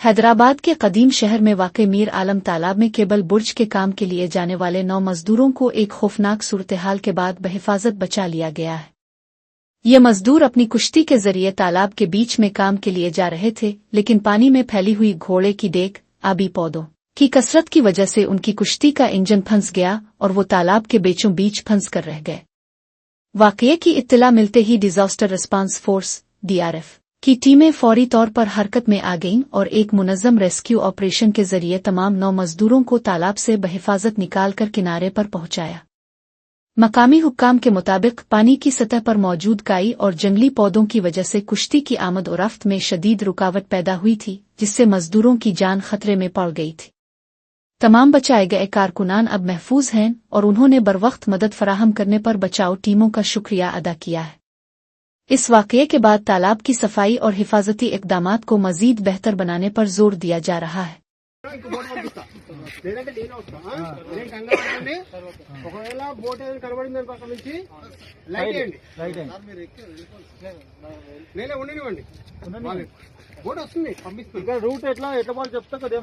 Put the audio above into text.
हैदराबाद के कदीम शहर में वाक़ मीर आलम तालाब में केबल बुर्ज के काम के लिए जाने वाले 9 मजदूरों को एक खौफनाक सूरत-ए-हाल के बाद बहिफाजत बचा लिया गया है। ये मजदूर अपनी कुश्ती के जरिए तालाब के बीच में काम के लिए जा रहे थे, लेकिन पानी में फैली हुई घोड़े की डेग, आबी पौधों की कसरत की वजह से उनकी कुश्ती का इंजन फंस गया और वो तालाब के बीचों बीच फंस कर रह गए। वाक़ये की इत्तला मिलते ही डिजास्टर रिस्पांस फोर्स (DRF) की टीमें फौरी तौर पर हरकत में आ गईं और एक मुनज़्ज़म रेस्क्यू ऑपरेशन के जरिए तमाम 9 मजदूरों को तालाब से बहिफाजत निकालकर किनारे पर पहुंचाया। मकामी हुक्काम के मुताबिक पानी की सतह पर मौजूद काई और जंगली पौधों की वजह से कुश्ती की आमद और रफ्त में शदीद रुकावट पैदा हुई थी, जिससे मजदूरों की जान खतरे में पड़ गई थी। तमाम बचाए गए कारकुनान अब महफूज हैं और उन्होंने बरवक्त मदद फराहम करने पर बचाव टीमों का शुक्रिया अदा किया है। इस वाक़ये के बाद तालाब की सफाई और हिफाजती इक़दामात को मज़ीद बेहतर बनाने पर जोर दिया जा रहा है। రూట్ ఎట్లా ఎట్లా చెప్తా కదా